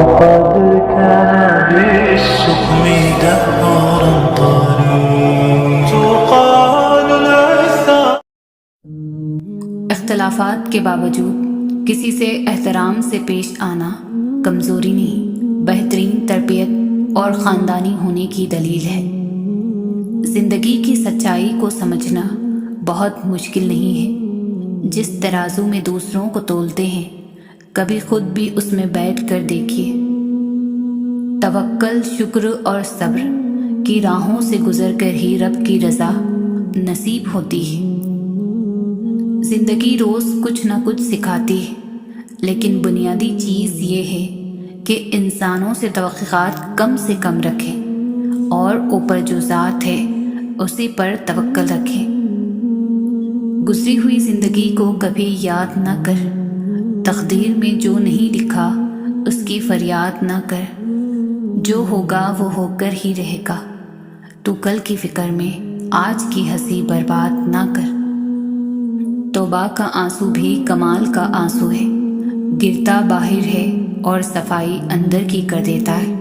وقد كان للشؤم دهرا طريق تقال العثار. اختلافات کے باوجود کسی سے احترام سے پیش آنا کمزوری نہیں، بہترین تربیت اور خاندانی ہونے کی دلیل ہے۔ زندگی کی سچائی کو سمجھنا بہت مشکل نہیں ہے۔ جس ترازو میں دوسروں کو تولتے ہیں، کبھی خود بھی اس میں بیٹھ کر دیکھیے۔ توکل، شکر اور صبر کی راہوں سے گزر کر ہی رب کی رضا نصیب ہوتی ہے۔ زندگی روز کچھ نہ کچھ سکھاتی ہے، لیکن بنیادی چیز یہ ہے کہ انسانوں سے توقعات کم سے کم رکھیں اور اوپر جو ذات ہے اسی پر توکل رکھیں۔ گزری ہوئی زندگی کو کبھی یاد نہ کر، تقدیر میں جو نہیں لکھا اس کی فریاد نہ کر، جو ہوگا وہ ہو کر ہی رہے گا۔ تو کل کی فکر میں آج کی ہنسی برباد نہ کر۔ توبہ کا آنسو بھی کمال کا آنسو ہے، گرتا باہر ہے اور صفائی اندر کی کر دیتا ہے۔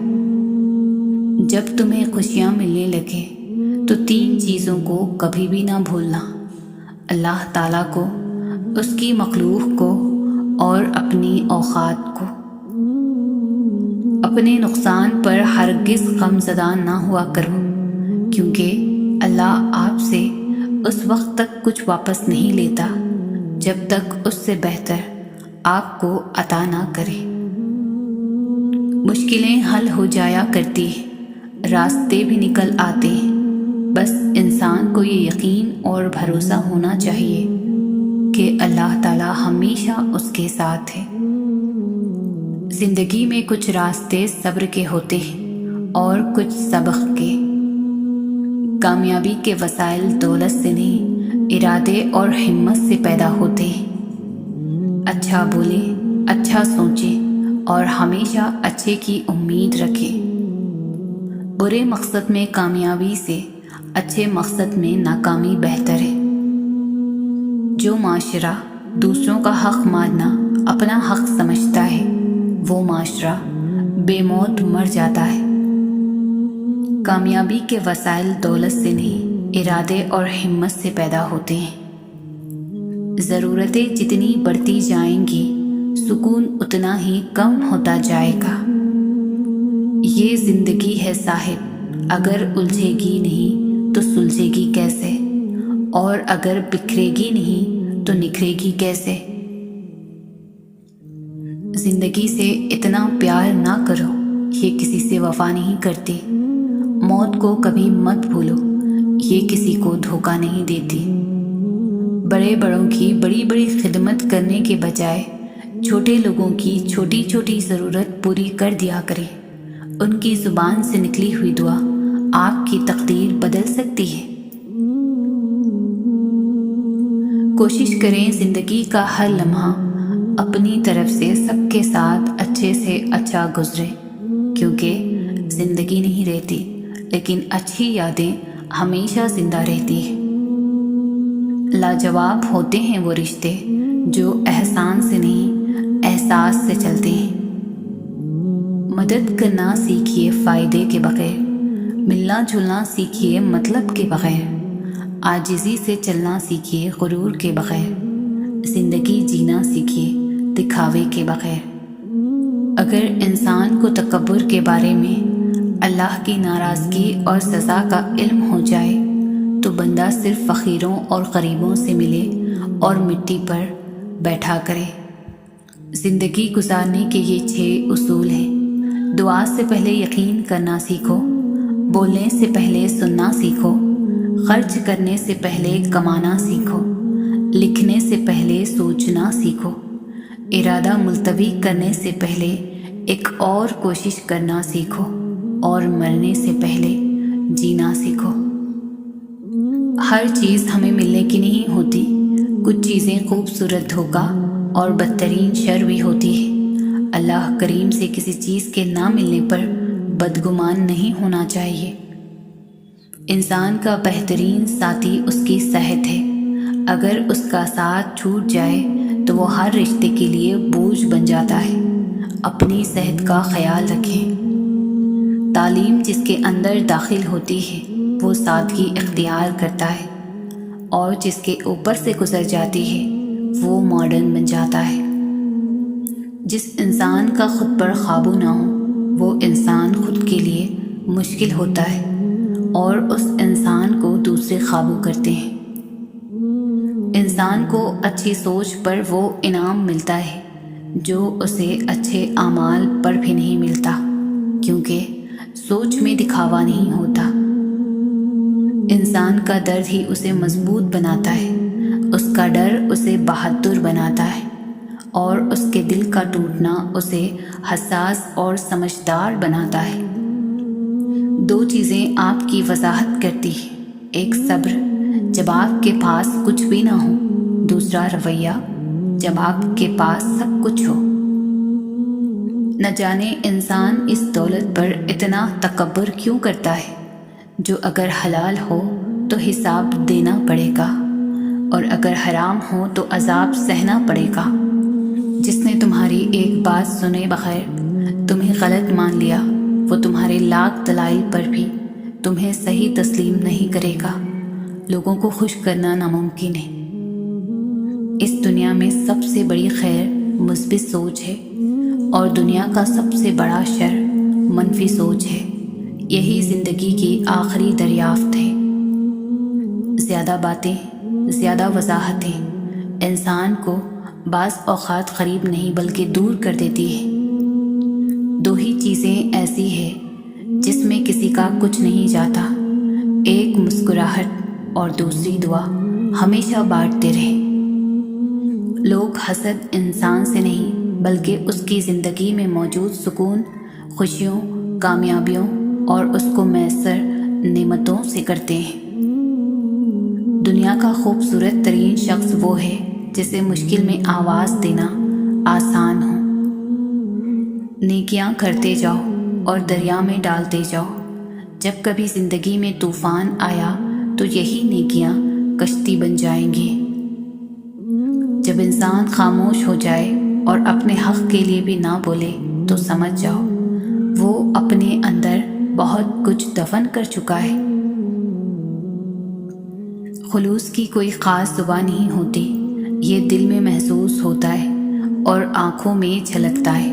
جب تمہیں خوشیاں ملنے لگے تو 3 چیزوں کو کبھی بھی نہ بھولنا: اللہ تعالیٰ کو، اس کی مخلوق کو اور اپنی اوقات کو۔ اپنے نقصان پر ہرگز غم زدہ نہ ہوا کرو، کیونکہ اللہ آپ سے اس وقت تک کچھ واپس نہیں لیتا جب تک اس سے بہتر آپ کو عطا نہ کرے۔ مشکلیں حل ہو جایا کرتی ہیں، راستے بھی نکل آتے ہیں، بس انسان کو یہ یقین اور بھروسہ ہونا چاہیے کہ اللہ تعالیٰ ہمیشہ اس کے ساتھ ہے۔ زندگی میں کچھ راستے صبر کے ہوتے ہیں اور کچھ سبق کے۔ کامیابی کے وسائل دولت سے نہیں، ارادے اور ہمت سے پیدا ہوتے ہیں۔ اچھا بولیں، اچھا سوچیں اور ہمیشہ اچھے کی امید رکھیں۔ برے مقصد میں کامیابی سے اچھے مقصد میں ناکامی بہتر ہے۔ جو معاشرہ دوسروں کا حق ماننا اپنا حق سمجھتا ہے، وہ معاشرہ بے موت مر جاتا ہے۔ کامیابی کے وسائل دولت سے نہیں، ارادے اور ہمت سے پیدا ہوتے ہیں۔ ضرورتیں جتنی بڑھتی جائیں گی، سکون اتنا ہی کم ہوتا جائے گا۔ یہ زندگی ہے صاحب، اگر الجھے گی نہیں تو سلجھے گی کیسے، اور اگر بکھرے گی نہیں تو نکھرے گی کیسے۔ زندگی سے اتنا پیار نہ کرو، یہ کسی سے وفا نہیں کرتی۔ موت کو کبھی مت بھولو، یہ کسی کو دھوکہ نہیں دیتی۔ بڑے بڑوں کی بڑی بڑی خدمت کرنے کے بجائے چھوٹے لوگوں کی چھوٹی چھوٹی ضرورت پوری کر دیا کریں۔ ان کی زبان سے نکلی ہوئی دعا آپ کی تقدیر بدل سکتی ہے۔ کوشش کریں زندگی کا ہر لمحہ اپنی طرف سے سب کے ساتھ اچھے سے اچھا گزرے، کیونکہ زندگی نہیں رہتی، لیکن اچھی یادیں ہمیشہ زندہ رہتی ہیں۔ لاجواب ہوتے ہیں وہ رشتے جو احسان سے نہیں، احساس سے چلتے ہیں۔ مدد کرنا سیکھیے فائدے کے بغیر، ملنا جلنا سیکھیے مطلب کے بغیر، عاجزی سے چلنا سیکھیے غرور کے بغیر، زندگی جینا سیکھیے دکھاوے کے بغیر۔ اگر انسان کو تکبر کے بارے میں اللہ کی ناراضگی اور سزا کا علم ہو جائے تو بندہ صرف فقیروں اور غریبوں سے ملے اور مٹی پر بیٹھا کرے۔ زندگی گزارنے کے یہ 6 اصول ہیں۔ دعا سے پہلے یقین کرنا سیکھو، بولنے سے پہلے سننا سیکھو، خرچ کرنے سے پہلے کمانا سیکھو، لکھنے سے پہلے سوچنا سیکھو، ارادہ ملتوی کرنے سے پہلے ایک اور کوشش کرنا سیکھو، اور مرنے سے پہلے جینا سیکھو۔ ہر چیز ہمیں ملنے کی نہیں ہوتی، کچھ چیزیں خوبصورت دھوکہ اور بدترین شر بھی ہوتی ہے۔ اللہ کریم سے کسی چیز کے نہ ملنے پر بدگمان نہیں ہونا چاہیے۔ انسان کا بہترین ساتھی اس کی صحت ہے، اگر اس کا ساتھ چھوٹ جائے تو وہ ہر رشتے کے لیے بوجھ بن جاتا ہے۔ اپنی صحت کا خیال رکھیں۔ تعلیم جس کے اندر داخل ہوتی ہے وہ سادگی اختیار کرتا ہے، اور جس کے اوپر سے گزر جاتی ہے وہ ماڈرن بن جاتا ہے۔ جس انسان کا خود پر قابو نہ ہو وہ انسان خود کے لیے مشکل ہوتا ہے، اور اس انسان کو دوسرے قابو کرتے ہیں۔ انسان کو اچھی سوچ پر وہ انعام ملتا ہے جو اسے اچھے اعمال پر بھی نہیں ملتا، کیونکہ سوچ میں دکھاوا نہیں ہوتا۔ انسان کا درد ہی اسے مضبوط بناتا ہے، اس کا ڈر اسے بہادر بناتا ہے، اور اس کے دل کا ٹوٹنا اسے حساس اور سمجھدار بناتا ہے۔ دو چیزیں آپ کی وضاحت کرتی ہیں، ایک صبر جب آپ کے پاس کچھ بھی نہ ہو، دوسرا رویہ جب آپ کے پاس سب کچھ ہو۔ نہ جانے انسان اس دولت پر اتنا تکبر کیوں کرتا ہے، جو اگر حلال ہو تو حساب دینا پڑے گا، اور اگر حرام ہو تو عذاب سہنا پڑے گا۔ جس نے تمہاری ایک بات سنے بغیر تمہیں غلط مان لیا، وہ تمہارے لاکھ دلائل پر بھی تمہیں صحیح تسلیم نہیں کرے گا۔ لوگوں کو خوش کرنا ناممکن ہے۔ اس دنیا میں سب سے بڑی خیر مثبت سوچ ہے، اور دنیا کا سب سے بڑا شر منفی سوچ ہے۔ یہی زندگی کی آخری دریافت ہے۔ زیادہ باتیں، زیادہ وضاحتیں انسان کو بعض اوقات قریب نہیں بلکہ دور کر دیتی ہے۔ دو ہی چیزیں ایسی ہیں جس میں کسی کا کچھ نہیں جاتا، ایک مسکراہٹ اور دوسری دعا۔ ہمیشہ بانٹتے رہیں۔ لوگ حسد انسان سے نہیں بلکہ اس کی زندگی میں موجود سکون، خوشیوں، کامیابیوں اور اس کو میسر نعمتوں سے کرتے ہیں۔ دنیا کا خوبصورت ترین شخص وہ ہے جسے مشکل میں آواز دینا آسان ہو۔ نیکیاں کرتے جاؤ اور دریا میں ڈالتے جاؤ۔ جب کبھی زندگی میں طوفان آیا تو یہی نیکیاں کشتی بن جائیں گی۔ جب انسان خاموش ہو جائے اور اپنے حق کے لیے بھی نہ بولے تو سمجھ جاؤ وہ اپنے اندر بہت کچھ دفن کر چکا ہے۔ خلوص کی کوئی خاص دعا نہیں ہوتی، یہ دل میں محسوس ہوتا ہے اور آنکھوں میں جھلکتا ہے۔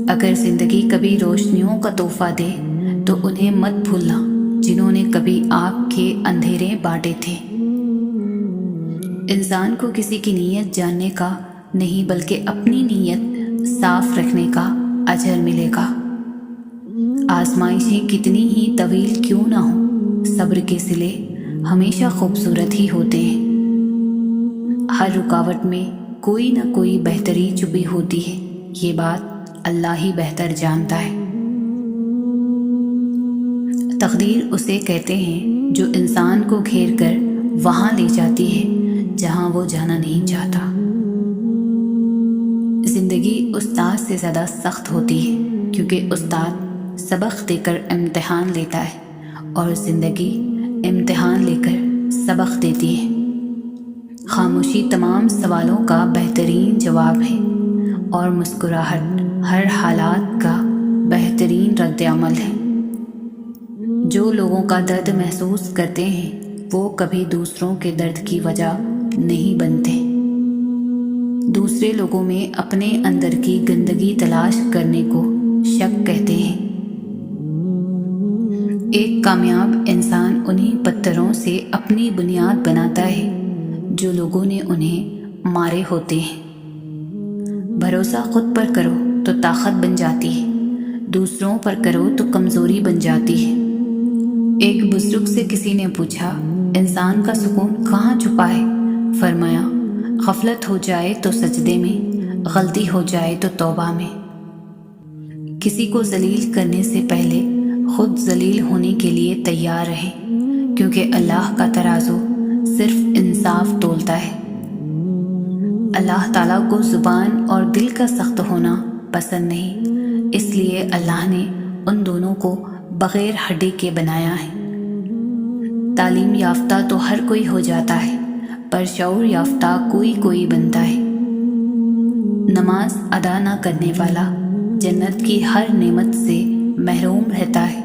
اگر زندگی کبھی روشنیوں کا تحفہ دے تو انہیں مت بھولنا جنہوں نے کبھی آپ کے اندھیرے بانٹے تھے۔ انسان کو کسی کی نیت جاننے کا نہیں بلکہ اپنی نیت صاف رکھنے کا اجر ملے گا۔ آزمائشیں کتنی ہی طویل کیوں نہ ہوں، صبر کے صلے ہمیشہ خوبصورت ہی ہوتے ہیں۔ ہر رکاوٹ میں کوئی نہ کوئی بہتری چھپی ہوتی ہے، یہ بات اللہ ہی بہتر جانتا ہے۔ تقدیر اسے کہتے ہیں جو انسان کو گھیر کر وہاں لے جاتی ہے جہاں وہ جانا نہیں چاہتا۔ زندگی استاد سے زیادہ سخت ہوتی ہے، کیونکہ استاد سبق دے کر امتحان لیتا ہے اور زندگی امتحان لے کر سبق دیتی ہے۔ خاموشی تمام سوالوں کا بہترین جواب ہے، اور مسکراہٹ ہر حالات کا بہترین رد عمل ہے۔ جو لوگوں کا درد محسوس کرتے ہیں وہ کبھی دوسروں کے درد کی وجہ نہیں بنتے۔ دوسرے لوگوں میں اپنے اندر کی گندگی تلاش کرنے کو شک کہتے ہیں۔ ایک کامیاب انسان انہی پتھروں سے اپنی بنیاد بناتا ہے جو لوگوں نے انہیں مارے ہوتے ہیں۔ بھروسہ خود پر کرو تو طاقت بن جاتی ہے، دوسروں پر کرو تو کمزوری بن جاتی ہے۔ ایک بزرگ سے کسی نے پوچھا، انسان کا سکون کہاں چھپا ہے؟ فرمایا، غفلت ہو جائے تو سجدے میں، غلطی ہو جائے تو توبہ میں۔ کسی کو ذلیل کرنے سے پہلے خود ذلیل ہونے کے لیے تیار رہیں، کیونکہ اللہ کا ترازو صرف انصاف تولتا ہے۔ اللہ تعالیٰ کو زبان اور دل کا سخت ہونا پسند نہیں، اس لیے اللہ نے ان دونوں کو بغیر ہڈی کے بنایا ہے۔ تعلیم یافتہ تو ہر کوئی ہو جاتا ہے، پر شعور یافتہ کوئی بنتا ہے۔ نماز ادا نہ کرنے والا جنت کی ہر نعمت سے محروم رہتا ہے،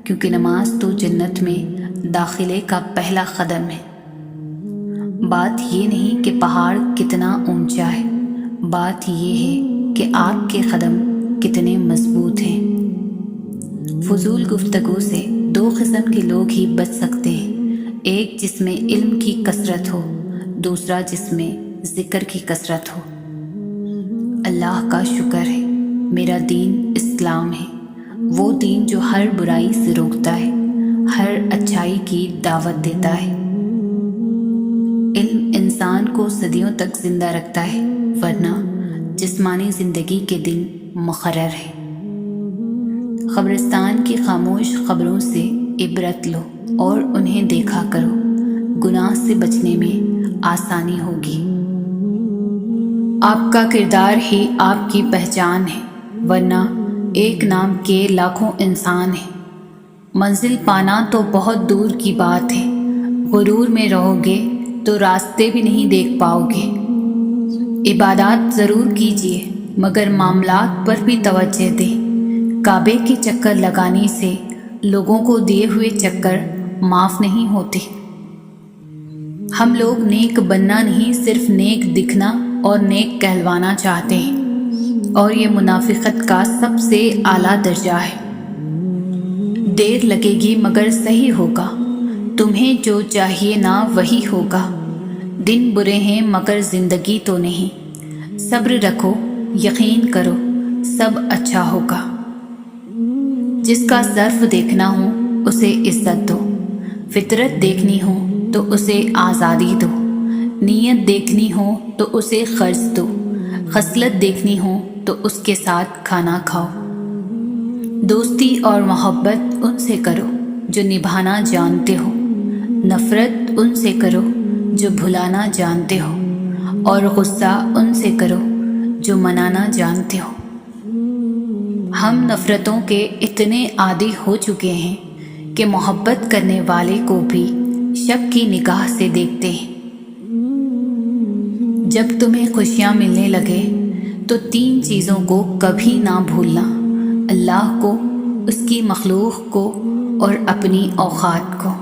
کیونکہ نماز تو جنت میں داخلے کا پہلا قدم ہے۔ بات یہ نہیں کہ پہاڑ کتنا اونچا ہے، بات یہ ہے کہ آپ کے قدم کتنے مضبوط ہیں۔ فضول گفتگو سے دو قسم کے لوگ ہی بچ سکتے ہیں، ایک جس میں علم کی کثرت ہو، دوسرا جس میں ذکر کی کثرت ہو۔ اللہ کا شکر ہے میرا دین اسلام ہے، وہ دین جو ہر برائی سے روکتا ہے، ہر اچھائی کی دعوت دیتا ہے۔ علم انسان کو صدیوں تک زندہ رکھتا ہے، ورنہ جسمانی زندگی کے دن مقرر ہے۔ قبرستان کی خاموش قبروں سے عبرت لو اور انہیں دیکھا کرو، گناہ سے بچنے میں آسانی ہوگی۔ آپ کا کردار ہی آپ کی پہچان ہے، ورنہ ایک نام کے لاکھوں انسان ہیں۔ منزل پانا تو بہت دور کی بات ہے، غرور میں رہو گے تو راستے بھی نہیں دیکھ پاؤ گے۔ عبادات ضرور کیجیے، مگر معاملات پر بھی توجہ دیں۔ کعبے کے چکر لگانے سے لوگوں کو دیے ہوئے چکر معاف نہیں ہوتے۔ ہم لوگ نیک بننا نہیں، صرف نیک دکھنا اور نیک کہلوانا چاہتے ہیں، اور یہ منافقت کا سب سے اعلیٰ درجہ ہے۔ دیر لگے گی مگر صحیح ہوگا، تمہیں جو چاہیے نا وہی ہوگا۔ دن برے ہیں مگر زندگی تو نہیں، صبر رکھو، یقین کرو، سب اچھا ہوگا۔ جس کا صرف دیکھنا ہو اسے عزت دو، فطرت دیکھنی ہو تو اسے آزادی دو، نیت دیکھنی ہو تو اسے قرض دو، خصلت دیکھنی ہو تو اس کے ساتھ کھانا کھاؤ۔ دوستی اور محبت ان سے کرو جو نبھانا جانتے ہو، نفرت ان سے کرو جو بھلانا جانتے ہو، اور غصہ ان سے کرو جو منانا جانتے ہو۔ ہم نفرتوں کے اتنے عادی ہو چکے ہیں کہ محبت کرنے والے کو بھی شک کی نگاہ سے دیکھتے ہیں۔ جب تمہیں خوشیاں ملنے لگے تو 3 چیزوں کو کبھی نہ بھولنا: اللہ کو، اس کی مخلوق کو اور اپنی اوقات کو۔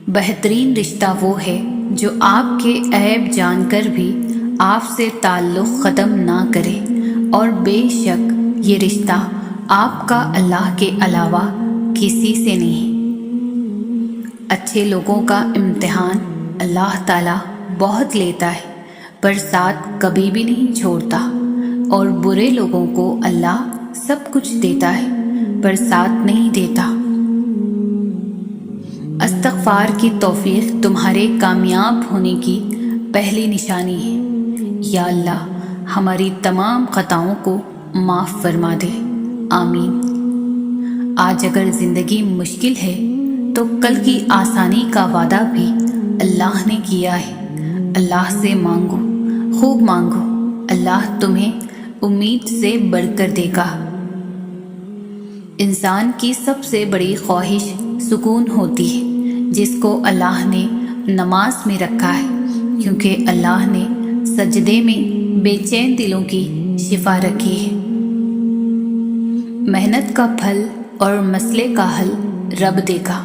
بہترین رشتہ وہ ہے جو آپ کے عیب جان کر بھی آپ سے تعلق ختم نہ کرے، اور بے شک یہ رشتہ آپ کا اللہ کے علاوہ کسی سے نہیں۔ اچھے لوگوں کا امتحان اللہ تعالیٰ بہت لیتا ہے، پر ساتھ کبھی بھی نہیں چھوڑتا، اور برے لوگوں کو اللہ سب کچھ دیتا ہے پر ساتھ نہیں دیتا۔ استغفار کی توفیق تمہارے کامیاب ہونے کی پہلی نشانی ہے۔ یا اللہ ہماری تمام خطاؤں کو معاف فرما دے، آمین۔ آج اگر زندگی مشکل ہے تو کل کی آسانی کا وعدہ بھی اللہ نے کیا ہے۔ اللہ سے مانگو، خوب مانگو، اللہ تمہیں امید سے بڑھ کر دے گا۔ انسان کی سب سے بڑی خواہش سکون ہوتی ہے، جس کو اللہ نے نماز میں رکھا ہے، کیونکہ اللہ نے سجدے میں بے چین دلوں کی شفا رکھی ہے۔ محنت کا پھل اور مسئلے کا حل رب دے گا،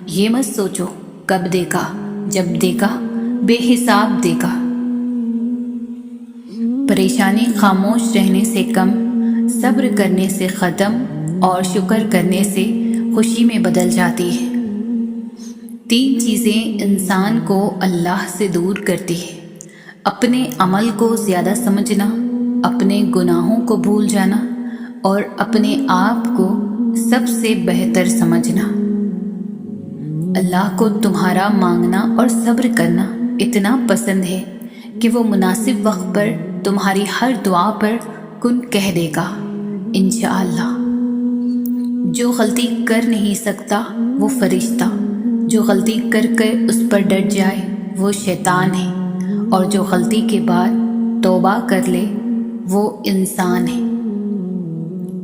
یہ مت سوچو کب دے گا، جب دے گا بے حساب دے گا۔ پریشانی خاموش رہنے سے کم، صبر کرنے سے ختم، اور شکر کرنے سے خوشی میں بدل جاتی ہے۔ 3 چیزیں انسان کو اللہ سے دور کرتی ہے: اپنے عمل کو زیادہ سمجھنا، اپنے گناہوں کو بھول جانا، اور اپنے آپ کو سب سے بہتر سمجھنا۔ اللہ کو تمہارا مانگنا اور صبر کرنا اتنا پسند ہے کہ وہ مناسب وقت پر تمہاری ہر دعا پر کن کہہ دے گا، انشاءاللہ۔ جو غلطی کر نہیں سکتا وہ فرشتہ، جو غلطی کر کر اس پر ڈٹ جائے وہ شیطان ہے، اور جو غلطی کے بعد توبہ کر لے وہ انسان ہے۔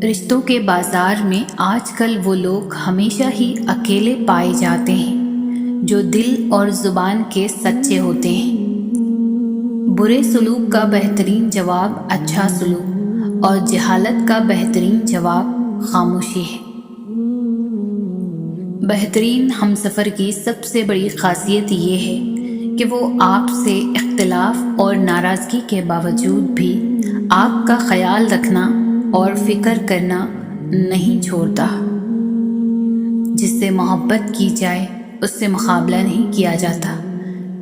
رشتوں کے بازار میں آج کل وہ لوگ ہمیشہ ہی اکیلے پائے جاتے ہیں جو دل اور زبان کے سچے ہوتے ہیں۔ برے سلوک کا بہترین جواب اچھا سلوک اور جہالت کا بہترین جواب خاموشی ہے۔ بہترین ہمسفر کی سب سے بڑی خاصیت یہ ہے کہ وہ آپ سے اختلاف اور ناراضگی کے باوجود بھی آپ کا خیال رکھنا اور فکر کرنا نہیں چھوڑتا۔ جس سے محبت کی جائے اس سے مقابلہ نہیں کیا جاتا۔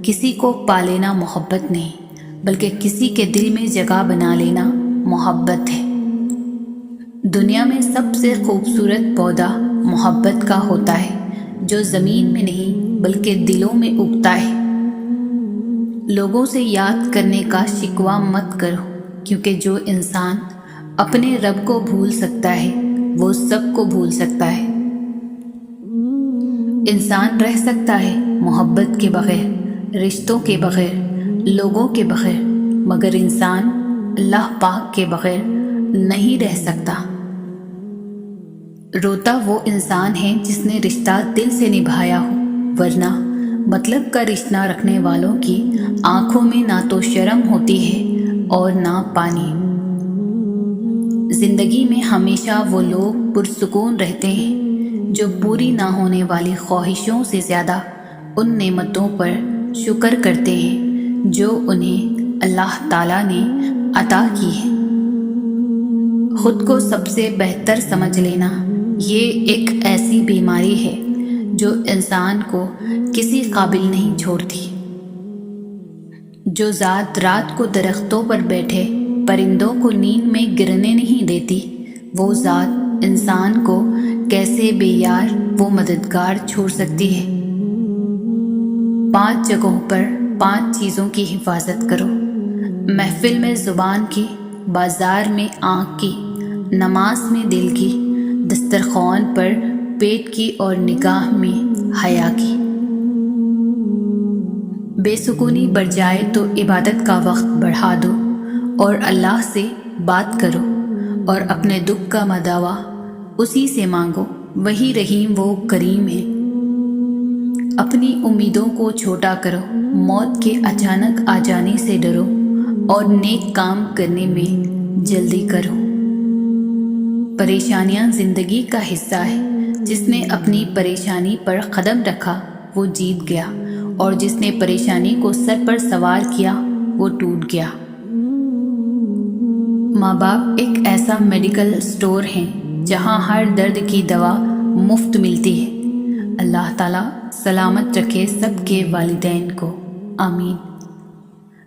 کسی کو پا لینا محبت نہیں بلکہ کسی کے دل میں جگہ بنا لینا محبت ہے۔ دنیا میں سب سے خوبصورت پودا محبت کا ہوتا ہے جو زمین میں نہیں بلکہ دلوں میں اگتا ہے۔ لوگوں سے یاد کرنے کا شکوہ مت کرو، کیونکہ جو انسان اپنے رب کو بھول سکتا ہے وہ سب کو بھول سکتا ہے۔ انسان رہ سکتا ہے محبت کے بغیر، رشتوں کے بغیر، لوگوں کے بغیر، مگر انسان اللہ پاک کے بغیر نہیں رہ سکتا۔ روتا وہ انسان ہے جس نے رشتہ دل سے نبھایا ہو، ورنہ مطلب کا رشتہ رکھنے والوں کی آنکھوں میں نہ تو شرم ہوتی ہے اور نہ پانی۔ زندگی میں ہمیشہ وہ لوگ پرسکون رہتے ہیں جو پوری نہ ہونے والی خواہشوں سے زیادہ ان نعمتوں پر شکر کرتے ہیں جو انہیں اللہ تعالیٰ نے عطا کی ہے۔ خود کو سب سے بہتر سمجھ لینا یہ ایک ایسی بیماری ہے جو انسان کو کسی قابل نہیں چھوڑتی۔ جو ذات رات کو درختوں پر بیٹھے پرندوں کو نیند میں گرنے نہیں دیتی، وہ ذات انسان کو کیسے بے یار و مددگار چھوڑ سکتی ہے۔ 5 جگہوں پر 5 چیزوں کی حفاظت کرو: محفل میں زبان کی، بازار میں آنکھ کی، نماز میں دل کی، دسترخوان پر پیٹ کی اور نگاہ میں حیا کی۔ بے سکونی بڑھ جائے تو عبادت کا وقت بڑھا دو اور اللہ سے بات کرو اور اپنے دکھ کا مداوا اسی سے مانگو، وہی رحیم و کریم ہے۔ اپنی امیدوں کو چھوٹا کرو، موت کے اچانک آ جانے سے ڈرو اور نیک کام کرنے میں جلدی کرو۔ پریشانیاں زندگی کا حصہ ہے، جس نے اپنی پریشانی پر قدم رکھا وہ جیت گیا، اور جس نے پریشانی کو سر پر سوار کیا وہ ٹوٹ گیا۔ ماں باپ ایک ایسا میڈیکل سٹور ہے جہاں ہر درد کی دوا مفت ملتی ہے۔ اللہ تعالیٰ سلامت رکھے سب کے والدین کو، آمین۔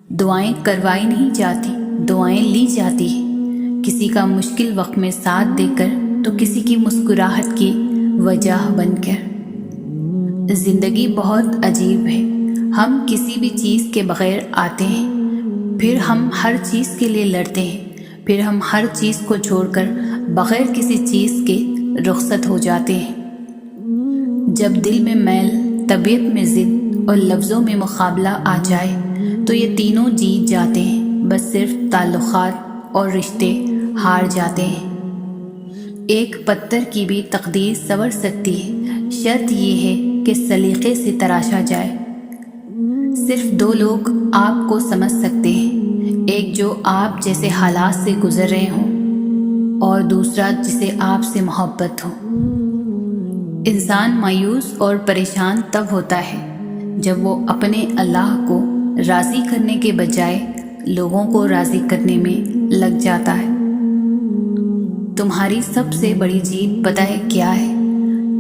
دعائیں کروائی نہیں جاتی، دعائیں لی جاتی ہیں۔ کسی کا مشکل وقت میں ساتھ دے کر تو کسی کی مسکراہٹ کی وجہ بن کر۔ زندگی بہت عجیب ہے، ہم کسی بھی چیز کے بغیر آتے ہیں، پھر ہم ہر چیز کے لیے لڑتے ہیں، پھر ہم ہر چیز کو چھوڑ کر بغیر کسی چیز کے رخصت ہو جاتے ہیں۔ جب دل میں میل، طبیعت میں ضد اور لفظوں میں مقابلہ آ جائے تو یہ تینوں جیت جاتے ہیں، بس صرف تعلقات اور رشتے ہار جاتے ہیں۔ ایک پتھر کی بھی تقدیر سنور سکتی ہے، شرط یہ ہے کہ سلیقے سے تراشا جائے۔ صرف 2 لوگ آپ کو سمجھ سکتے ہیں، ایک جو آپ جیسے حالات سے گزر رہے ہوں اور دوسرا جسے آپ سے محبت ہو۔ انسان مایوس اور پریشان تب ہوتا ہے جب وہ اپنے اللہ کو راضی کرنے کے بجائے لوگوں کو راضی کرنے میں لگ جاتا ہے۔ تمہاری سب سے بڑی جیت پتہ ہے کیا ہے؟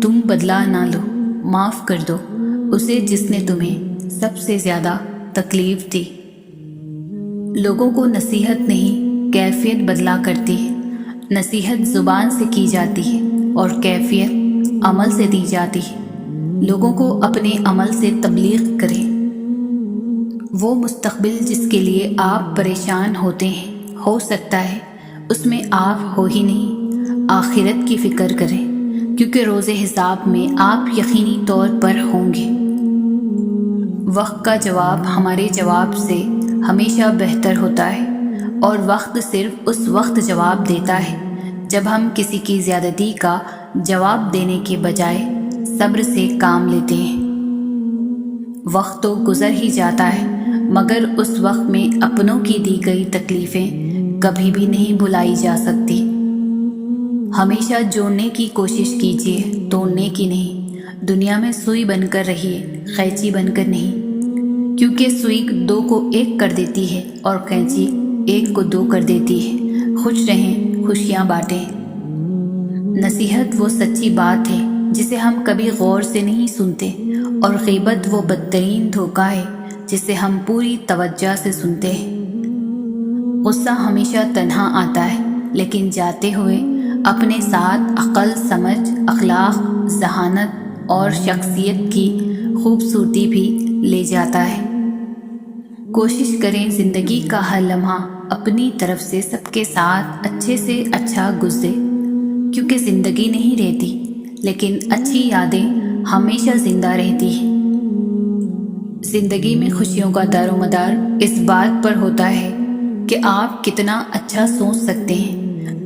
تم بدلہ نہ لو، معاف کر دو اسے جس نے تمہیں سب سے زیادہ تکلیف دی۔ لوگوں کو نصیحت نہیں، کیفیت بدلا کرتی ہے۔ نصیحت زبان سے کی جاتی ہے اور کیفیت عمل سے دی جاتی ہے۔ لوگوں کو اپنے عمل سے تبلیغ کریں۔ وہ مستقبل جس کے لیے آپ پریشان ہوتے ہیں، ہو سکتا ہے اس میں آپ ہو ہی نہیں۔ آخرت کی فکر کریں، کیونکہ روز حساب میں آپ یقینی طور پر ہوں گے۔ وقت کا جواب ہمارے جواب سے ہمیشہ بہتر ہوتا ہے، اور وقت صرف اس وقت جواب دیتا ہے جب ہم کسی کی زیادتی کا جواب دینے کے بجائے صبر سے کام لیتے ہیں۔ وقت تو گزر ہی جاتا ہے، مگر اس وقت میں اپنوں کی دی گئی تکلیفیں کبھی بھی نہیں بھلائی جا سکتی۔ ہمیشہ جوڑنے کی کوشش کیجیے، توڑنے کی نہیں۔ دنیا میں سوئی بن کر رہیے، قینچی بن کر نہیں، کیونکہ سوئی 2 کو 1 کر دیتی ہے اور قینچی 1 کو 2 کر دیتی ہے۔ خوش رہیں، خوشیاں بانٹیں۔ نصیحت وہ سچی بات ہے جسے ہم کبھی غور سے نہیں سنتے، اور غیبت وہ بدترین دھوکہ ہے جسے ہم پوری توجہ سے سنتے ہیں۔ غصہ ہمیشہ تنہا آتا ہے، لیکن جاتے ہوئے اپنے ساتھ عقل، سمجھ، اخلاق، ذہانت اور شخصیت کی خوبصورتی بھی لے جاتا ہے۔ کوشش کریں زندگی کا ہر لمحہ اپنی طرف سے سب کے ساتھ اچھے سے اچھا گزرے، کیونکہ زندگی نہیں رہتی، لیکن اچھی یادیں ہمیشہ زندہ رہتی ہیں۔ زندگی میں خوشیوں کا دار و مدار اس بات پر ہوتا ہے کہ آپ کتنا اچھا سوچ سکتے ہیں۔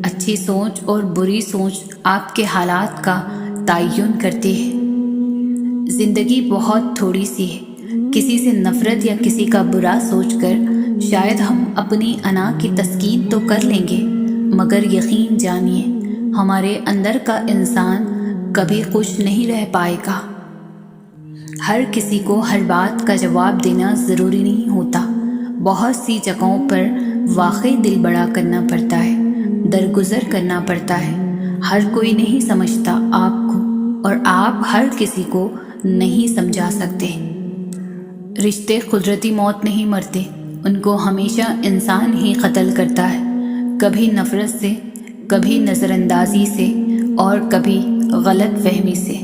اچھی سوچ اور بری سوچ آپ کے حالات کا تعین کرتی ہے۔ زندگی بہت تھوڑی سی ہے۔ کسی سے نفرت یا کسی کا برا سوچ کر شاید ہم اپنی انا کی تسکین تو کر لیں گے، مگر یقین جانیے ہمارے اندر کا انسان کبھی خوش نہیں رہ پائے گا۔ ہر کسی کو ہر بات کا جواب دینا ضروری نہیں ہوتا۔ بہت سی جگہوں پر واقعی دل بڑا کرنا پڑتا ہے، درگزر کرنا پڑتا ہے۔ ہر کوئی نہیں سمجھتا آپ کو، اور آپ ہر کسی کو نہیں سمجھا سکتے۔ رشتے قدرتی موت نہیں مرتے، ان کو ہمیشہ انسان ہی قتل کرتا ہے، کبھی نفرت سے، کبھی نظر اندازی سے، اور کبھی غلط فہمی سے۔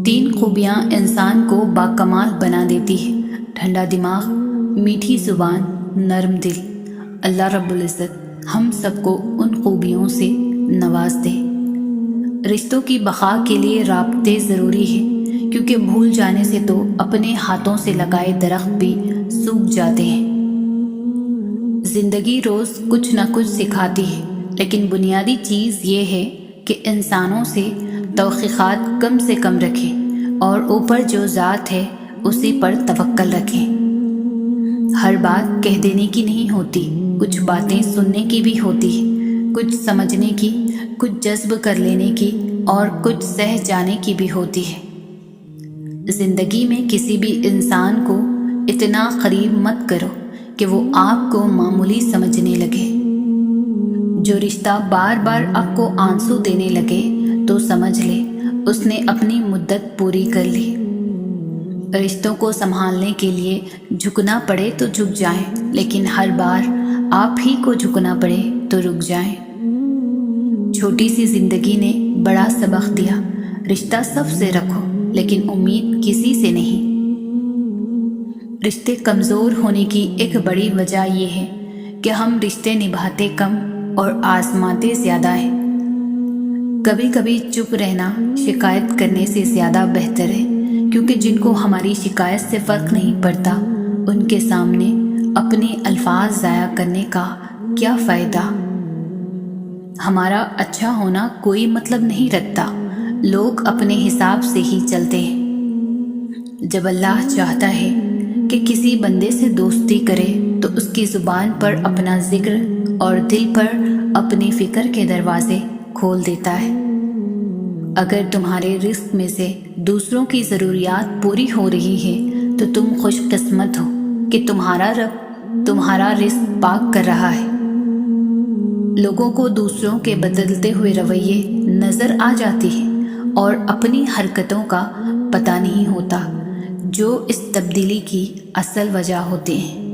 3 خوبیاں انسان کو باکمال بنا دیتی ہے: ٹھنڈا دماغ، میٹھی زبان، نرم دل۔ اللہ رب العزت ہم سب کو ان خوبیوں سے نواز دے۔ رشتوں کی بقا کے لیے رابطے ضروری ہیں، کیونکہ بھول جانے سے تو اپنے ہاتھوں سے لگائے درخت بھی سوکھ جاتے ہیں۔ زندگی روز کچھ نہ کچھ سکھاتی ہے، لیکن بنیادی چیز یہ ہے کہ انسانوں سے توقعات کم سے کم رکھیں، اور اوپر جو ذات ہے اسی پر توکل رکھیں۔ ہر بات کہہ دینے کی نہیں ہوتی، کچھ باتیں سننے کی بھی ہوتی ہے، کچھ سمجھنے کی، کچھ جذب کر لینے کی، اور کچھ سہ جانے کی بھی ہوتی ہے۔ زندگی میں کسی بھی انسان کو اتنا قریب مت کرو کہ وہ آپ کو معمولی سمجھنے لگے۔ جو رشتہ بار بار آپ کو آنسو دینے لگے تو سمجھ لے اس نے اپنی مدت پوری کر لی۔ رشتوں کو سنبھالنے کے لیے جھکنا پڑے تو جھک جائیں، لیکن ہر بار آپ ہی کو جھکنا پڑے تو رک جائیں۔ چھوٹی سی زندگی نے بڑا سبق دیا: رشتہ سب سے رکھو، لیکن امید کسی سے نہیں۔ رشتے کمزور ہونے کی ایک بڑی وجہ یہ ہے کہ ہم رشتے نبھاتے کم اور آزماتے زیادہ ہیں۔ کبھی کبھی چپ رہنا شکایت کرنے سے زیادہ بہتر ہے، کیونکہ جن کو ہماری شکایت سے فرق نہیں پڑتا ان کے سامنے اپنے الفاظ ضائع کرنے کا کیا فائدہ۔ ہمارا اچھا ہونا کوئی مطلب نہیں رکھتا، لوگ اپنے حساب سے ہی چلتے ہیں۔ جب اللہ چاہتا ہے کہ کسی بندے سے دوستی کرے تو اس کی زبان پر اپنا ذکر اور دل پر اپنی فکر کے دروازے کھول دیتا ہے۔ اگر تمہارے رزق میں سے دوسروں کی ضروریات پوری ہو رہی ہے تو تم خوش قسمت ہو کہ تمہارا رب تمہارا رزق پاک کر رہا ہے۔ لوگوں کو دوسروں کے بدلتے ہوئے رویے نظر آ جاتے ہیں اور اپنی حرکتوں کا پتہ نہیں ہوتا، جو اس تبدیلی کی اصل وجہ ہوتے ہیں۔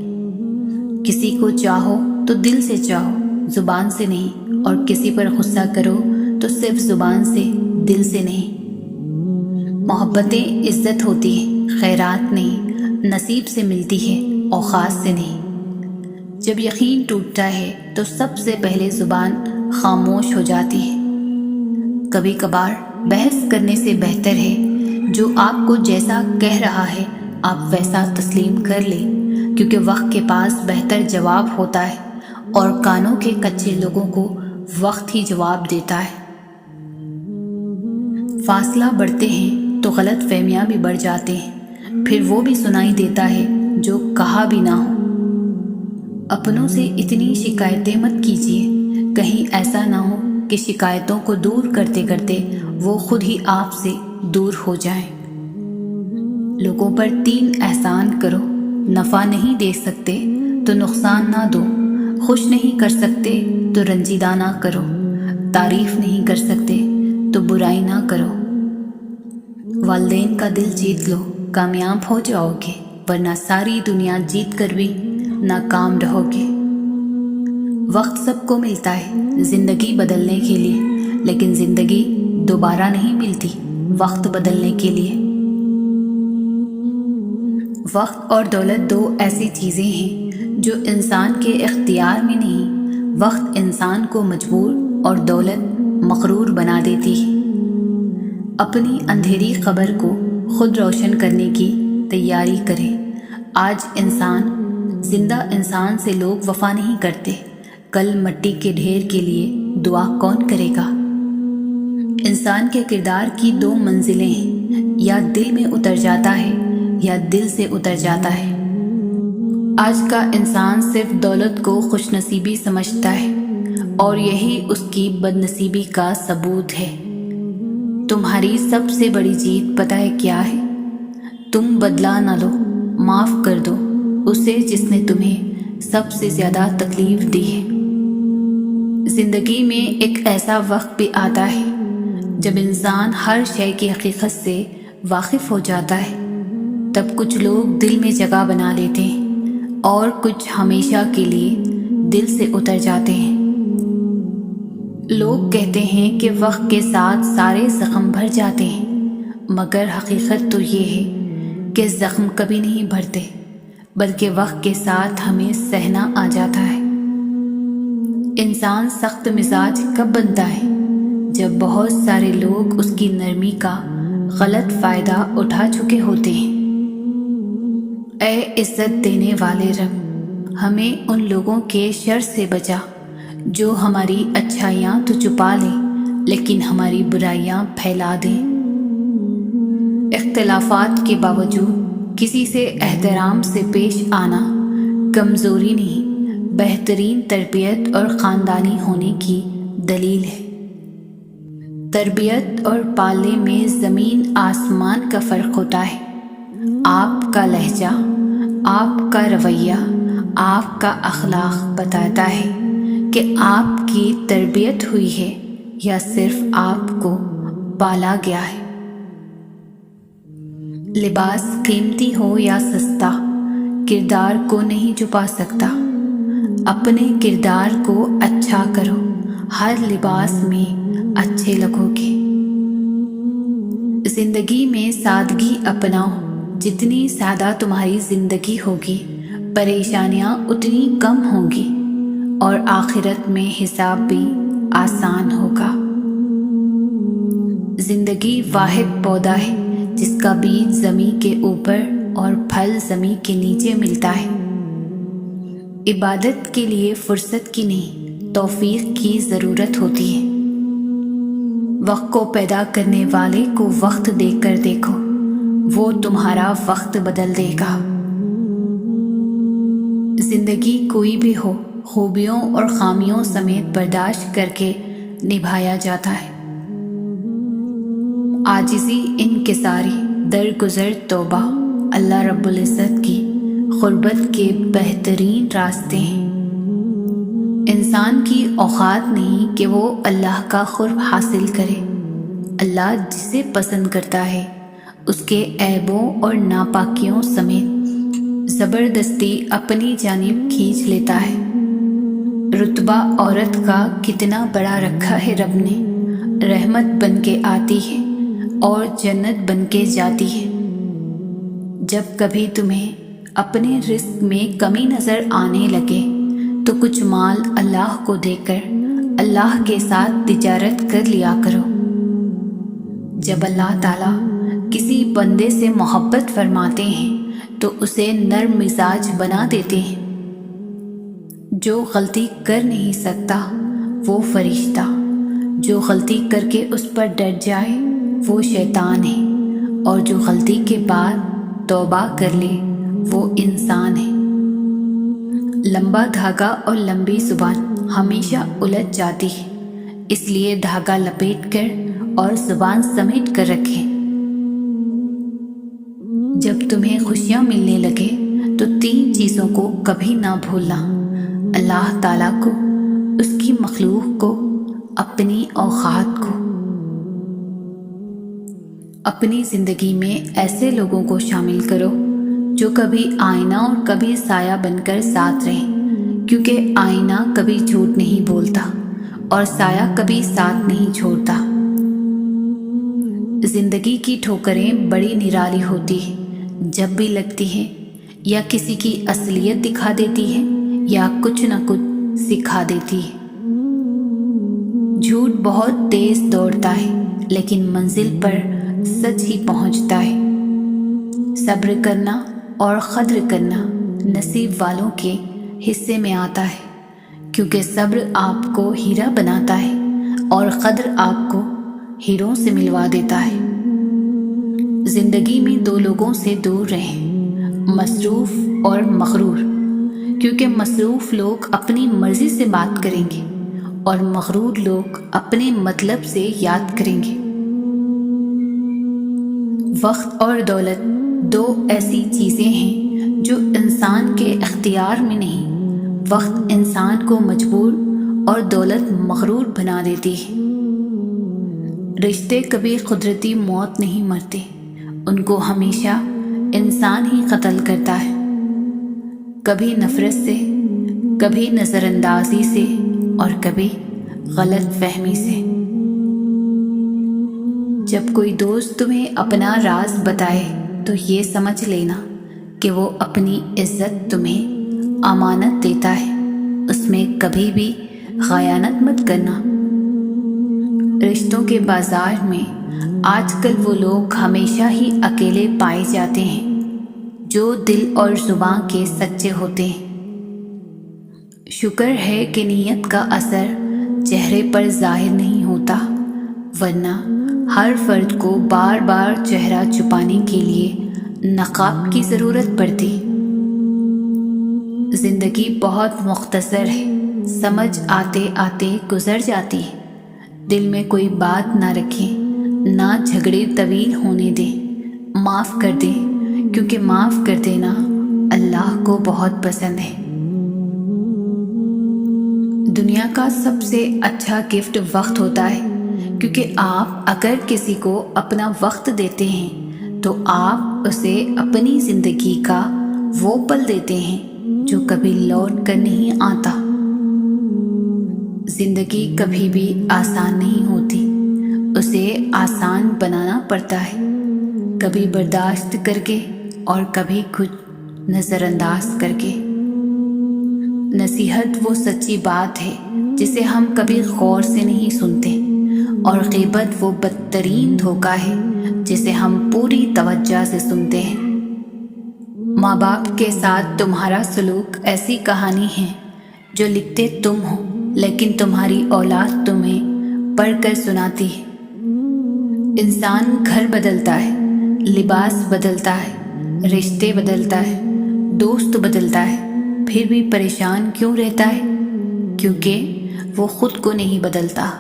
کسی کو چاہو تو دل سے چاہو، زبان سے نہیں، اور کسی پر غصہ کرو تو صرف زبان سے، دل سے نہیں۔ محبتیں عزت ہوتی ہے، خیرات نہیں، نصیب سے ملتی ہے، اوقات سے نہیں۔ جب یقین ٹوٹتا ہے تو سب سے پہلے زبان خاموش ہو جاتی ہے۔ کبھی کبھار بحث کرنے سے بہتر ہے جو آپ کو جیسا کہہ رہا ہے آپ ویسا تسلیم کر لیں، کیونکہ وقت کے پاس بہتر جواب ہوتا ہے اور کانوں کے کچے لوگوں کو وقت ہی جواب دیتا ہے۔ فاصلہ بڑھتے ہیں تو غلط فہمیاں بھی بڑھ جاتے ہیں، پھر وہ بھی سنائی دیتا ہے جو کہا بھی نہ ہو۔ اپنوں سے اتنی شکایتیں مت کیجیے، کہیں ایسا نہ ہو کہ شکایتوں کو دور کرتے کرتے وہ خود ہی آپ سے دور ہو جائیں۔ لوگوں پر 3 احسان کرو۔ نفع نہیں دے سکتے تو نقصان نہ دو، خوش نہیں کر سکتے تو رنجیدہ نہ کرو، تعریف نہیں کر سکتے تو برائی نہ کرو۔ والدین کا دل جیت لو، کامیاب ہو جاؤ گے، ورنہ ساری دنیا جیت کر بھی ناکام رہو گے۔ وقت سب کو ملتا ہے زندگی بدلنے کے لیے، لیکن زندگی دوبارہ نہیں ملتی وقت بدلنے کے لیے۔ وقت اور دولت 2 ایسی چیزیں ہیں جو انسان کے اختیار میں نہیں، وقت انسان کو مجبور اور دولت مغرور بنا دیتی ہے۔ اپنی اندھیری قبر کو خود روشن کرنے کی تیاری کریں۔ آج زندہ انسان سے لوگ وفا نہیں کرتے، کل مٹی کے ڈھیر کے لیے دعا کون کرے گا؟ انسان کے کردار کی 2 منزلیں ہیں، یا دل میں اتر جاتا ہے یا دل سے اتر جاتا ہے۔ آج کا انسان صرف دولت کو خوش نصیبی سمجھتا ہے، اور یہی اس کی بد نصیبی کا ثبوت ہے۔ تمہاری سب سے بڑی جیت پتہ ہے کیا ہے؟ تم بدلہ نہ لو، معاف کر دو اسے جس نے تمہیں سب سے زیادہ تکلیف دی ہے۔ زندگی میں ایک ایسا وقت بھی آتا ہے جب انسان ہر شے کی حقیقت سے واقف ہو جاتا ہے۔ تب کچھ لوگ دل میں جگہ بنا لیتے ہیں اور کچھ ہمیشہ کے لیے دل سے اتر جاتے ہیں۔ لوگ کہتے ہیں کہ وقت کے ساتھ سارے زخم بھر جاتے ہیں، مگر حقیقت تو یہ ہے کہ زخم کبھی نہیں بھرتے، بلکہ وقت کے ساتھ ہمیں سہنا آ جاتا ہے۔ انسان سخت مزاج کب بنتا ہے؟ جب بہت سارے لوگ اس کی نرمی کا غلط فائدہ اٹھا چکے ہوتے ہیں۔ اے عزت دینے والے رب، ہمیں ان لوگوں کے شر سے بچا جو ہماری اچھائیاں تو چھپا لیں لیکن ہماری برائیاں پھیلا دیں۔ اختلافات کے باوجود کسی سے احترام سے پیش آنا کمزوری نہیں، بہترین تربیت اور خاندانی ہونے کی دلیل ہے۔ تربیت اور پالنے میں زمین آسمان کا فرق ہوتا ہے۔ آپ کا لہجہ، آپ کا رویہ، آپ کا اخلاق بتاتا ہے کہ آپ کی تربیت ہوئی ہے یا صرف آپ کو پالا گیا ہے۔ لباس قیمتی ہو یا سستا، کردار کو نہیں چھپا سکتا۔ اپنے کردار کو اچھا کرو، ہر لباس میں اچھے لگو گے۔ زندگی میں سادگی اپناؤ، جتنی سادہ تمہاری زندگی ہوگی پریشانیاں اتنی کم ہوں گی، اور آخرت میں حساب بھی آسان ہوگا۔ زندگی واحد پودا ہے جس کا بیج زمین کے اوپر اور پھل زمین کے نیچے ملتا ہے۔ عبادت کے لیے فرصت کی نہیں، توفیق کی ضرورت ہوتی ہے۔ وقت کو پیدا کرنے والے کو وقت دے کر دیکھو، وہ تمہارا وقت بدل دے گا۔ زندگی کوئی بھی ہو، خوبیوں اور خامیوں سمیت برداشت کر کے نبھایا جاتا ہے۔ عاجزی، انکساری، درگزر، توبہ اللہ رب العزت کی قربت کے بہترین راستے ہیں۔ انسان کی اوقات نہیں کہ وہ اللہ کا قرب حاصل کرے۔ اللہ جسے پسند کرتا ہے اس کے عیبوں اور ناپاکیوں سمیت زبردستی اپنی جانب کھینچ لیتا ہے۔ رتبہ عورت کا کتنا بڑا رکھا ہے رب نے، رحمت بن کے آتی ہے اور جنت بن کے جاتی ہے۔ جب کبھی تمہیں اپنے رزق میں کمی نظر آنے لگے تو کچھ مال اللہ کو دے کر اللہ کے ساتھ تجارت کر لیا کرو۔ جب اللہ تعالیٰ کسی بندے سے محبت فرماتے ہیں تو اسے نرم مزاج بنا دیتے ہیں۔ جو غلطی کر نہیں سکتا وہ فرشتہ، جو غلطی کر کے اس پر ڈر جائے وہ شیطان ہے، اور جو غلطی کے بعد توبہ کر لے وہ انسان ہے۔ لمبا دھاگا اور لمبی زبان ہمیشہ الجھ جاتی ہے، اس لیے دھاگا لپیٹ کر اور زبان سمیٹ کر رکھیں۔ جب تمہیں خوشیاں ملنے لگے تو 3 چیزوں کو کبھی نہ بھولنا: اللہ تعالیٰ کو، اس کی مخلوق کو، اپنی اوقات کو۔ اپنی زندگی میں ایسے لوگوں کو شامل کرو جو کبھی آئینہ اور کبھی سایہ بن کر ساتھ رہیں، کیونکہ آئینہ کبھی جھوٹ نہیں بولتا اور سایہ کبھی ساتھ نہیں چھوڑتا۔ زندگی کی ٹھوکریں بڑی نرالی ہوتی ہیں، جب بھی لگتی ہے یا کسی کی اصلیت دکھا دیتی ہے یا کچھ نہ کچھ سکھا دیتی ہے۔ جھوٹ بہت تیز دوڑتا ہے لیکن منزل پر سچ ہی پہنچتا ہے۔ صبر کرنا اور قدر کرنا نصیب والوں کے حصے میں آتا ہے، کیونکہ صبر آپ کو ہیرا بناتا ہے اور قدر آپ کو ہیروں سے ملوا دیتا ہے۔ زندگی میں 2 لوگوں سے دور رہیں: مصروف اور مغرور، کیونکہ مصروف لوگ اپنی مرضی سے بات کریں گے اور مغرور لوگ اپنے مطلب سے یاد کریں گے۔ وقت اور دولت 2 ایسی چیزیں ہیں جو انسان کے اختیار میں نہیں۔ وقت انسان کو مجبور اور دولت مغرور بنا دیتی ہے۔ رشتے کبھی قدرتی موت نہیں مرتے، ان کو ہمیشہ انسان ہی قتل کرتا ہے، کبھی نفرت سے، کبھی نظر اندازی سے اور کبھی غلط فہمی سے۔ جب کوئی دوست تمہیں اپنا راز بتائے تو یہ سمجھ لینا کہ وہ اپنی عزت تمہیں امانت دیتا ہے، اس میں کبھی بھی خیانت مت کرنا۔ رشتوں کے بازار میں آج کل وہ لوگ ہمیشہ ہی اکیلے پائے جاتے ہیں جو دل اور زبان کے سچے ہوتے ہیں۔ شکر ہے کہ نیت کا اثر چہرے پر ظاہر نہیں ہوتا، ورنہ ہر فرد کو بار بار چہرہ چھپانے کے لیے نقاب کی ضرورت پڑتی۔ زندگی بہت مختصر ہے، سمجھ آتے آتے گزر جاتی ہے۔ دل میں کوئی بات نہ رکھیں، نہ جھگڑے طویل ہونے دیں، معاف کر دیں، کیونکہ معاف کر دینا اللہ کو بہت پسند ہے۔ دنیا کا سب سے اچھا گفٹ وقت ہوتا ہے، کیونکہ آپ اگر کسی کو اپنا وقت دیتے ہیں تو آپ اسے اپنی زندگی کا وہ پل دیتے ہیں جو کبھی لوٹ کر نہیں آتا۔ زندگی کبھی بھی آسان نہیں ہوتی، اسے آسان بنانا پڑتا ہے، کبھی برداشت کر کے اور کبھی خود نظر انداز کر کے۔ نصیحت وہ سچی بات ہے جسے ہم کبھی غور سے نہیں سنتے، اور غیبت وہ بدترین دھوکہ ہے جسے ہم پوری توجہ سے سنتے ہیں۔ ماں باپ کے ساتھ تمہارا سلوک ایسی کہانی ہے جو لکھتے تم ہو لیکن تمہاری اولاد تمہیں پڑھ کر سناتی ہے۔ انسان گھر بدلتا ہے، لباس بدلتا ہے، رشتے بدلتا ہے، دوست بدلتا ہے، پھر بھی پریشان کیوں رہتا ہے؟ کیونکہ وہ خود کو نہیں بدلتا۔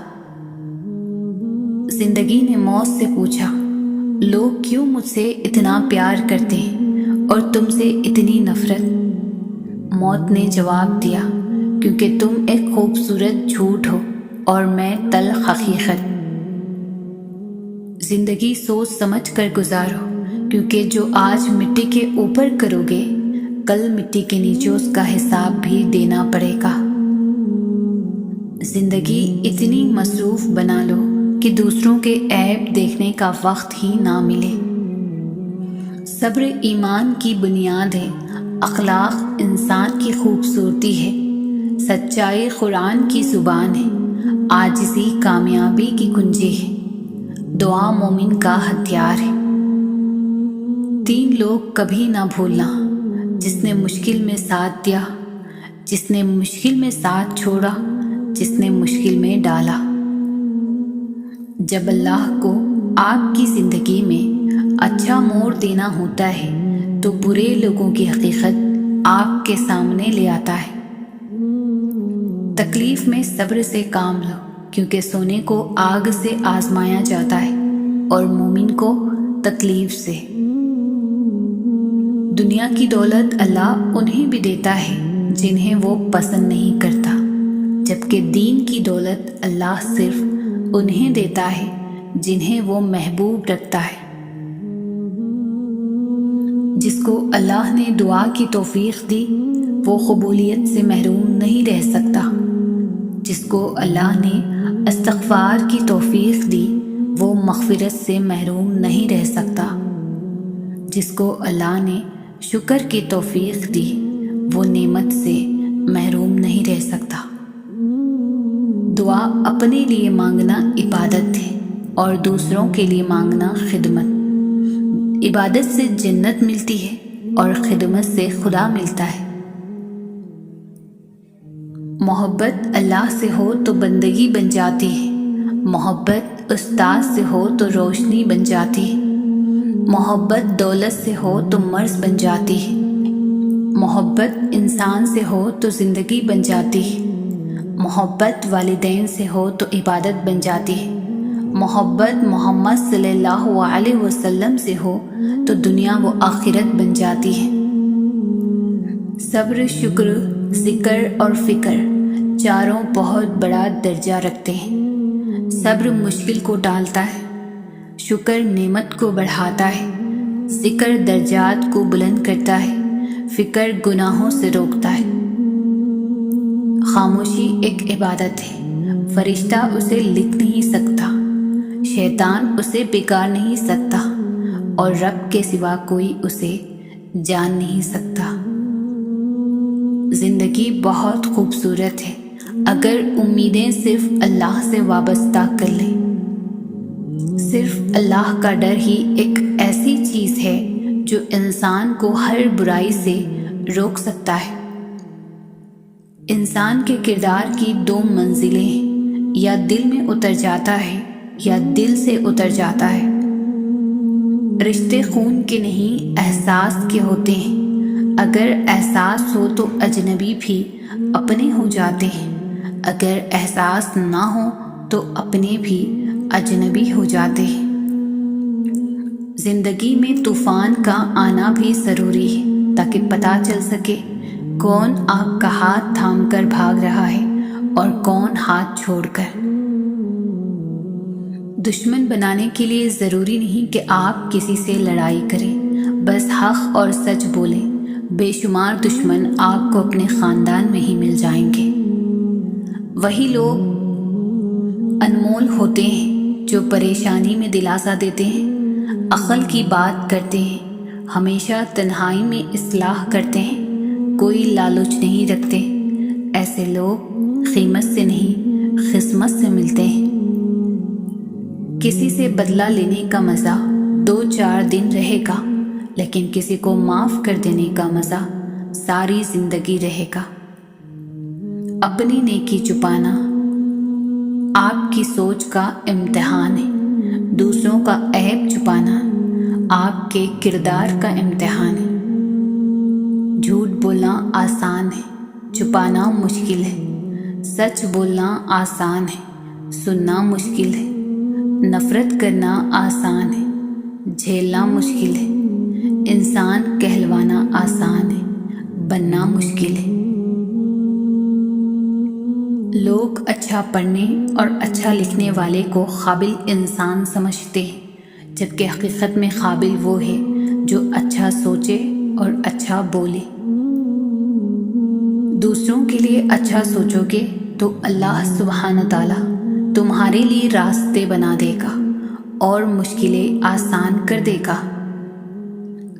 زندگی نے موت سے پوچھا، لوگ کیوں مجھ سے اتنا پیار کرتے ہیں اور تم سے اتنی نفرت؟ موت نے جواب دیا، کیونکہ تم ایک خوبصورت جھوٹ ہو اور میں تلخ حقیقت۔ زندگی سوچ سمجھ کر گزارو، کیونکہ جو آج مٹی کے اوپر کرو گے کل مٹی کے نیچے اس کا حساب بھی دینا پڑے گا۔ زندگی اتنی مصروف بنا لو کہ دوسروں کے عیب دیکھنے کا وقت ہی نہ ملے۔ صبر ایمان کی بنیاد ہے، اخلاق انسان کی خوبصورتی ہے، سچائی قرآن کی زبان ہے، عاجزی کامیابی کی کنجی ہے، دعا مومن کا ہتھیار ہے۔ 3 لوگ کبھی نہ بھولنا: جس نے مشکل میں ساتھ دیا، جس نے مشکل میں ساتھ چھوڑا، جس نے مشکل میں ڈالا۔ جب اللہ کو آپ کی زندگی میں اچھا موڑ دینا ہوتا ہے تو برے لوگوں کی حقیقت آپ کے سامنے لے آتا ہے۔ تکلیف میں صبر سے کام لو، کیونکہ سونے کو آگ سے آزمایا جاتا ہے اور مومن کو تکلیف سے۔ دنیا کی دولت اللہ انہیں بھی دیتا ہے جنہیں وہ پسند نہیں کرتا، جبکہ دین کی دولت اللہ صرف انہیں دیتا ہے جنہیں وہ محبوب رکھتا ہے۔ جس کو اللہ نے دعا کی توفیق دی وہ قبولیت سے محروم نہیں رہ سکتا، جس کو اللہ نے استغفار کی توفیق دی وہ مغفرت سے محروم نہیں رہ سکتا، جس کو اللہ نے شکر کی توفیق دی وہ نعمت سے محروم نہیں رہ سکتا۔ دعا اپنے لیے مانگنا عبادت ہے اور دوسروں کے لیے مانگنا خدمت۔ عبادت سے جنت ملتی ہے اور خدمت سے خدا ملتا ہے۔ محبت اللہ سے ہو تو بندگی بن جاتی ہے، محبت استاد سے ہو تو روشنی بن جاتی ہے، محبت دولت سے ہو تو مرض بن جاتی ہے، محبت انسان سے ہو تو زندگی بن جاتی ہے، محبت والدین سے ہو تو عبادت بن جاتی ہے، محبت محمد صلی اللہ علیہ وسلم سے ہو تو دنیا و آخرت بن جاتی ہے۔ صبر، شکر، ذکر اور فکر چاروں بہت بڑا درجہ رکھتے ہیں۔ صبر مشکل کو ٹالتا ہے، شکر نعمت کو بڑھاتا ہے، ذکر درجات کو بلند کرتا ہے، فکر گناہوں سے روکتا ہے۔ خاموشی ایک عبادت ہے، فرشتہ اسے لکھ نہیں سکتا، شیطان اسے بگاڑ نہیں سکتا اور رب کے سوا کوئی اسے جان نہیں سکتا۔ زندگی بہت خوبصورت ہے اگر امیدیں صرف اللہ سے وابستہ کر لیں۔ صرف اللہ کا ڈر ہی ایک ایسی چیز ہے جو انسان کو ہر برائی سے روک سکتا ہے۔ انسان کے کردار کی دو منزلیں ہیں، یا دل میں اتر جاتا ہے یا دل سے اتر جاتا ہے۔ رشتے خون کے نہیں احساس کے ہوتے ہیں، اگر احساس ہو تو اجنبی بھی اپنے ہو جاتے ہیں، اگر احساس نہ ہو تو اپنے بھی اجنبی ہو جاتے ہیں۔ زندگی میں طوفان کا آنا بھی ضروری ہے تاکہ پتہ چل سکے کون آپ کا ہاتھ تھام کر بھاگ رہا ہے اور کون ہاتھ چھوڑ کر۔ دشمن بنانے کے لیے ضروری نہیں کہ آپ کسی سے لڑائی کریں، بس حق اور سچ بولیں۔ بے شمار دشمن آپ کو اپنے خاندان میں ہی مل جائیں گے۔ وہی لوگ انمول ہوتے ہیں جو پریشانی میں دلاسا دیتے ہیں، عقل کی بات کرتے ہیں، ہمیشہ تنہائی میں اصلاح کرتے ہیں، کوئی لالچ نہیں رکھتے۔ ایسے لوگ قیمت سے نہیں خدمت سے ملتے ہیں۔ کسی سے بدلہ لینے کا مزہ 2-4 دن رہے گا، لیکن کسی کو معاف کر دینے کا مزہ ساری زندگی رہے گا۔ اپنی نیکی چھپانا آپ کی سوچ کا امتحان ہے، دوسروں کا عیب چھپانا آپ کے کردار کا امتحان ہے۔ جھوٹ بولنا آسان ہے، چھپانا مشکل ہے۔ سچ بولنا آسان ہے، سننا مشکل ہے۔ نفرت کرنا آسان ہے، جھیلنا مشکل ہے۔ انسان کہلوانا آسان ہے، بننا مشکل ہے۔ لوگ اچھا پڑھنے اور اچھا لکھنے والے کو قابل انسان سمجھتے ہیں، جبکہ حقیقت میں قابل وہ ہے جو اچھا سوچے اور اچھا بولے۔ دوسروں کے لیے اچھا سوچو گے تو اللہ سبحانہ تعالیٰ تمہارے لیے راستے بنا دے گا اور مشکلیں آسان کر دے گا۔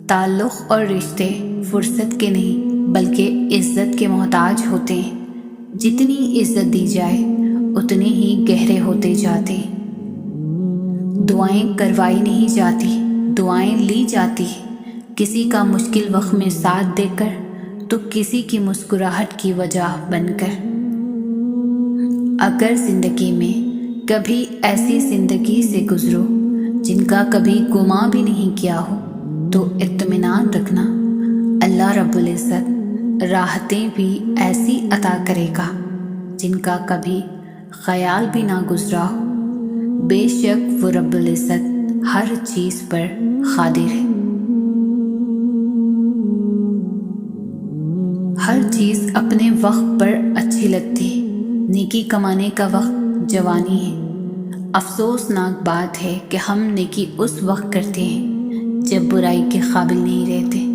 تعلق اور رشتے فرصت کے نہیں بلکہ عزت کے محتاج ہوتے ہیں۔ جتنی عزت دی جائے اتنے ہی گہرے ہوتے جاتے ہیں۔ دعائیں کروائی نہیں جاتی، دعائیں لی جاتی ہیں۔ کسی کا مشکل وقت میں ساتھ دے کر تو کسی کی مسکراہٹ کی وجہ بن کر۔ اگر زندگی میں کبھی ایسی زندگی سے گزرو جن کا کبھی گمان بھی نہیں کیا ہو تو اطمینان اطمینان رکھنا، اللہ رب العزت راحتیں بھی ایسی عطا کرے گا جن کا کبھی خیال بھی نہ گزرا ہو۔ بے شک وہ رب العزت ہر چیز پر قادر ہے۔ ہر چیز اپنے وقت پر اچھی لگتی ہے۔ نیکی کمانے کا وقت جوانی ہے۔ افسوسناک بات ہے کہ ہم نیکی اس وقت کرتے ہیں جب برائی کے قابل نہیں رہتے۔